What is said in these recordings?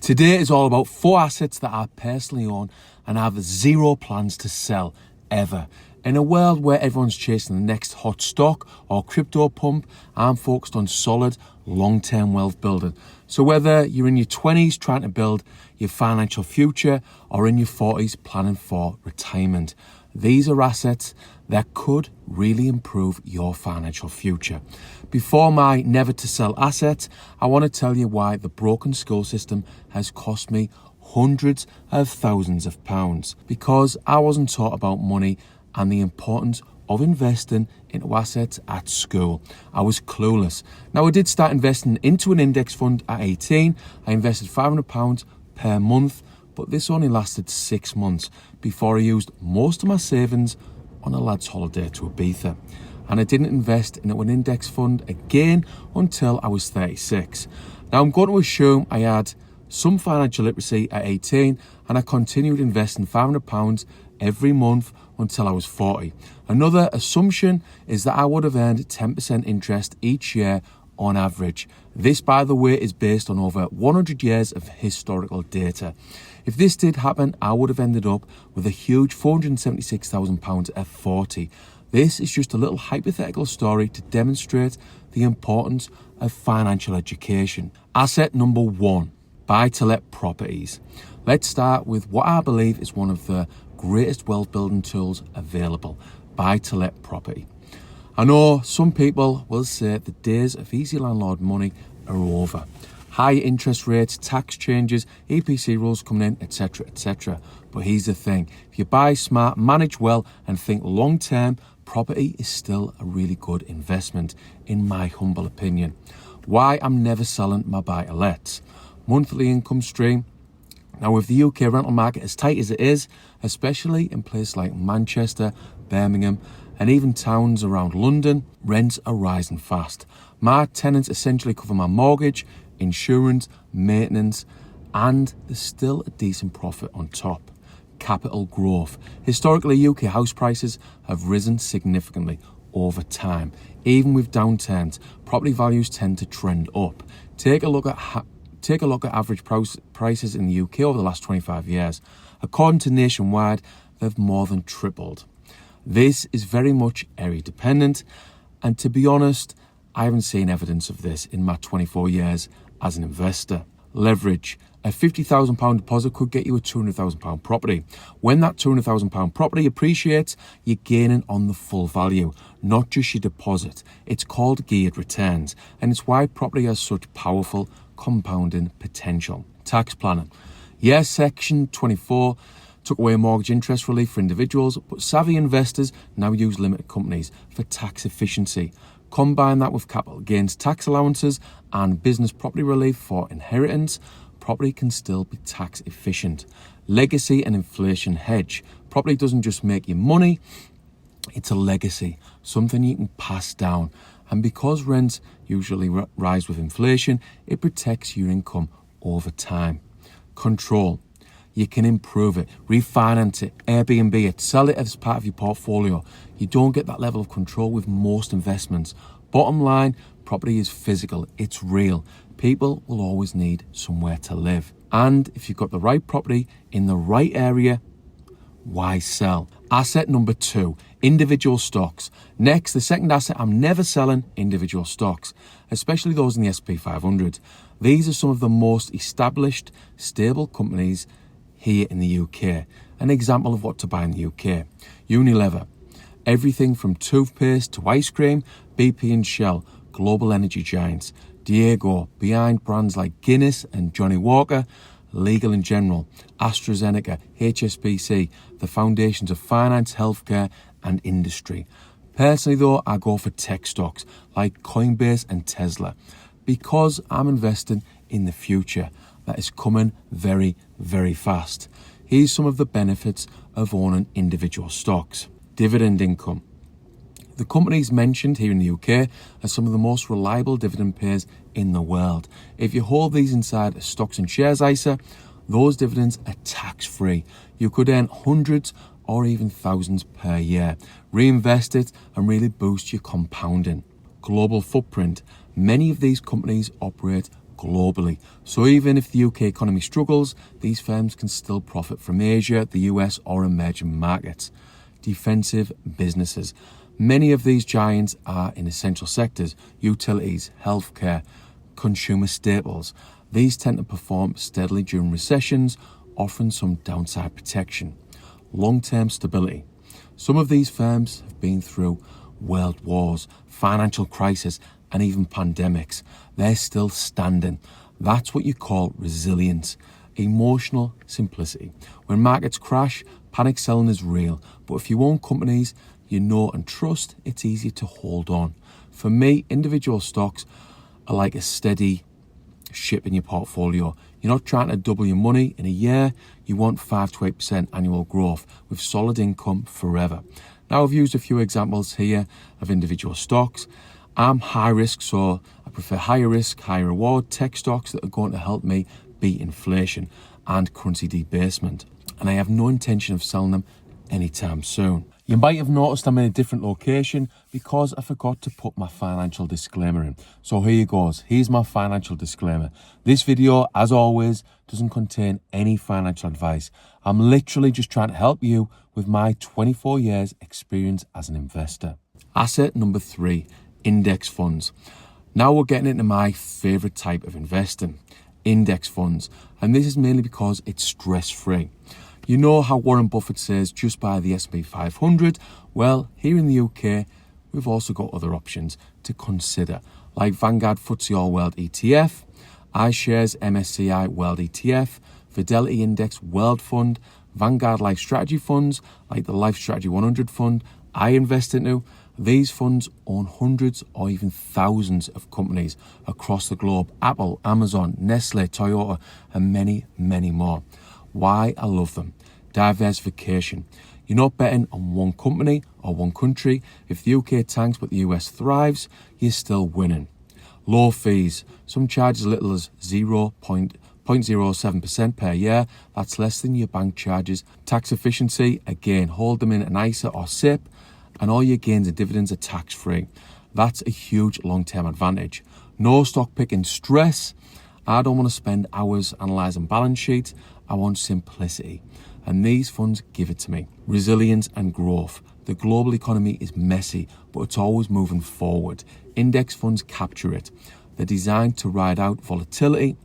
Today is all about 4 assets that I personally own and have zero plans to sell ever. In a world where everyone's chasing the next hot stock or crypto pump, I'm focused on solid, long-term wealth building. So whether you're in your 20s trying to build your financial future or in your 40s planning for retirement, these are assets that could really improve your financial future. Before my never to sell assets, I want to tell you why the broken school system has cost me hundreds of thousands of pounds. Because I wasn't taught about money and the importance of investing into assets at school. I was clueless. Now, I did start investing into an index fund at 18. I invested £500 per month, but this only lasted 6 months before I used most of my savings on a lad's holiday to Ibiza. And I didn't invest into an index fund again until I was 36. Now, I'm going to assume I had some financial literacy at 18 and I continued investing £500 every month until I was 40. Another assumption is that I would have earned 10% interest each year on average. This, by the way, is based on over 100 years of historical data. If this did happen, I would have ended up with a huge £476,000 at 40. This is just a little hypothetical story to demonstrate the importance of financial education. Asset number 1, buy-to-let properties. Let's start with what I believe is one of the greatest wealth building tools available, buy-to-let property. I know some people will say the days of easy landlord money are over. High interest rates, tax changes, EPC rules coming in, etc, etc. But here's the thing, if you buy smart, manage well and think long term, property is still a really good investment, in my humble opinion. Why I'm never selling my buy-to-lets. Monthly income stream. Now, with the UK rental market as tight as it is, especially in places like Manchester, Birmingham, and even towns around London, rents are rising fast. My tenants essentially cover my mortgage, insurance, maintenance, and there's still a decent profit on top. Capital growth. Historically, UK house prices have risen significantly over time. Even with downturns, property values tend to trend up. Take a look at average prices in the UK over the last 25 years. According to Nationwide, they've more than tripled. This is very much area dependent, and to be honest, I haven't seen evidence of this in my 24 years as an investor. Leverage. A £50,000 deposit could get you a £200,000 property. When that £200,000 property appreciates, you're gaining on the full value, not just your deposit. It's called geared returns, and it's why property has such powerful compounding potential. Tax planning. Yes, Section 24 took away mortgage interest relief for individuals, but savvy investors now use limited companies for tax efficiency. Combine that with capital gains tax allowances and business property relief for inheritance, property can still be tax efficient. Legacy and inflation hedge. Property doesn't just make you money, it's a legacy, something you can pass down. And because rents usually rise with inflation, it protects your income over time. Control. You can improve it, refinance it, Airbnb it, sell it as part of your portfolio. You don't get that level of control with most investments. Bottom line, property is physical, it's real. People will always need somewhere to live. And if you've got the right property in the right area, why sell? Asset number 2, individual stocks. Next, the second asset, I'm never selling individual stocks, especially those in the S&P 500. These are some of the most established, stable companies here in the UK. An example of what to buy in the UK. Unilever. Everything from toothpaste to ice cream, BP and Shell, global energy giants. Diageo, behind brands like Guinness and Johnny Walker. Legal & General, AstraZeneca, HSBC, the foundations of finance, healthcare and industry. Personally though, I go for tech stocks like Coinbase and Tesla because I'm investing in the future that is coming very, very fast. Here's some of the benefits of owning individual stocks. Dividend income. The companies mentioned here in the UK are some of the most reliable dividend payers in the world. If you hold these inside a stocks and shares ISA, those dividends are tax-free. You could earn hundreds or even thousands per year. Reinvest it and really boost your compounding. Global footprint. Many of these companies operate globally. So even if the UK economy struggles, these firms can still profit from Asia, the US or emerging markets. Defensive businesses. Many of these giants are in essential sectors, utilities, healthcare, consumer staples. These tend to perform steadily during recessions, offering some downside protection. Long-term stability. Some of these firms have been through world wars, financial crisis, and even pandemics. They're still standing. That's what you call resilience. Emotional simplicity. When markets crash, panic selling is real. But if you own companies you know and trust, it's easier to hold on. For me, individual stocks are like a steady ship in your portfolio. You're not trying to double your money in a year. You want 5 to 8% annual growth with solid income forever. Now, I've used a few examples here of individual stocks. I'm high risk, so I prefer higher risk, higher reward tech stocks that are going to help me beat inflation and currency debasement. And I have no intention of selling them anytime soon. You might have noticed I'm in a different location because I forgot to put my financial disclaimer in. So here you goes. Here's my financial disclaimer. This video, as always, doesn't contain any financial advice. I'm literally just trying to help you with my 24 years experience as an investor. Asset number 3, index funds. Now we're getting into my favorite type of investing, index funds. And this is mainly because it's stress-free. You know how Warren Buffett says just buy the S&P 500? Well, here in the UK, we've also got other options to consider, like Vanguard FTSE All World ETF, iShares MSCI World ETF, Fidelity Index World Fund, Vanguard Life Strategy Funds, like the Life Strategy 100 Fund I invest into. These funds own hundreds or even thousands of companies across the globe: Apple, Amazon, Nestle, Toyota, and many, many more. Why I love them? Diversification. You're not betting on one company or one country. If the UK tanks but the US thrives, you're still winning. Low fees. Some charge as little as 0.07% per year. That's less than your bank charges. Tax efficiency. Again, hold them in an ISA or SIP, and all your gains and dividends are tax-free. That's a huge long-term advantage. No stock picking stress. I don't want to spend hours analysing balance sheets. I want simplicity. And these funds give it to me. Resilience and growth. The global economy is messy, but it's always moving forward. Index funds capture it. They're designed to ride out volatility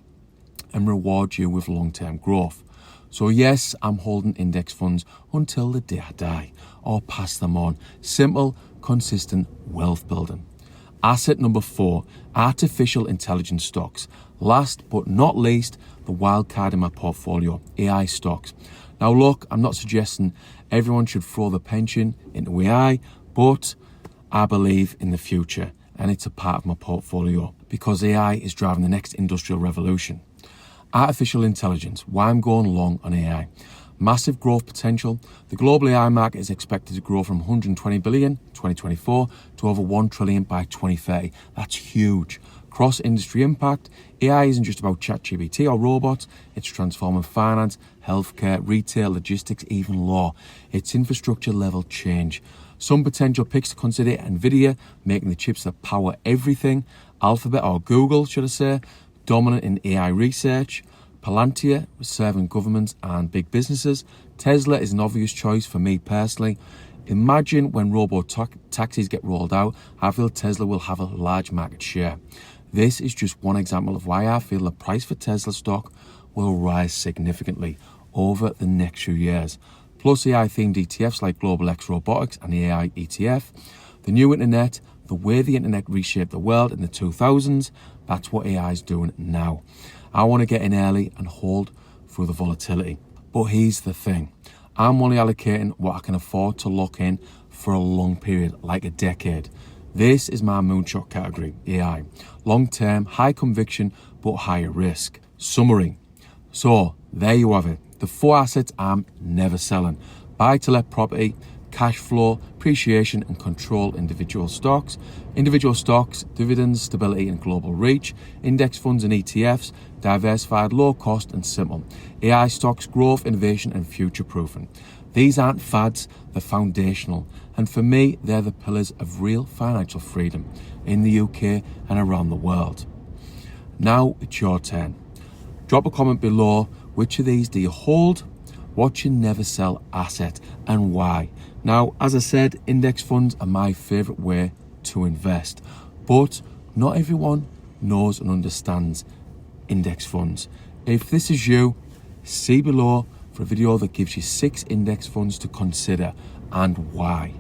and reward you with long-term growth. So yes, I'm holding index funds until the day I die, or pass them on. Simple, consistent wealth building. Asset number 4, artificial intelligence stocks. Last but not least, the wild card in my portfolio, AI stocks. Now look, I'm not suggesting everyone should throw the pension into AI, but I believe in the future and it's a part of my portfolio because AI is driving the next industrial revolution. Artificial intelligence, why I'm going long on AI. Massive growth potential. The global AI market is expected to grow from 120 billion in 2024 to over 1 trillion by 2030. That's huge. Cross-industry impact. AI isn't just about ChatGPT or robots. It's transforming finance, healthcare, retail, logistics, even law. It's infrastructure level change. Some potential picks to consider: NVIDIA, making the chips that power everything. Alphabet, or Google, should I say, dominant in AI research. Palantir, serving governments and big businesses. Tesla is an obvious choice for me personally. Imagine when taxis get rolled out, I feel Tesla will have a large market share. This is just one example of why I feel the price for Tesla stock will rise significantly over the next few years. Plus AI-themed ETFs like Global X Robotics and the AI ETF. The new internet, the way the internet reshaped the world in the 2000s, that's what AI is doing now. I want to get in early and hold through the volatility. But here's the thing. I'm only allocating what I can afford to lock in for a long period, like a decade. This is my moonshot category, AI. Long-term, high conviction, but higher risk. Summary. So, there you have it. The 4 assets I'm never selling. Buy-to-let property, cash flow, appreciation and control individual stocks, dividends, stability and global reach, index funds and ETFs, diversified, low cost and simple. AI stocks, growth, innovation and future proofing. These aren't fads, they're foundational. And for me, they're the pillars of real financial freedom in the UK and around the world. Now it's your turn. Drop a comment below. Which of these do you hold? What's your never sell asset and why? Now, as I said, index funds are my favourite way to invest, but not everyone knows and understands index funds. If this is you, see below for a video that gives you 6 index funds to consider and why.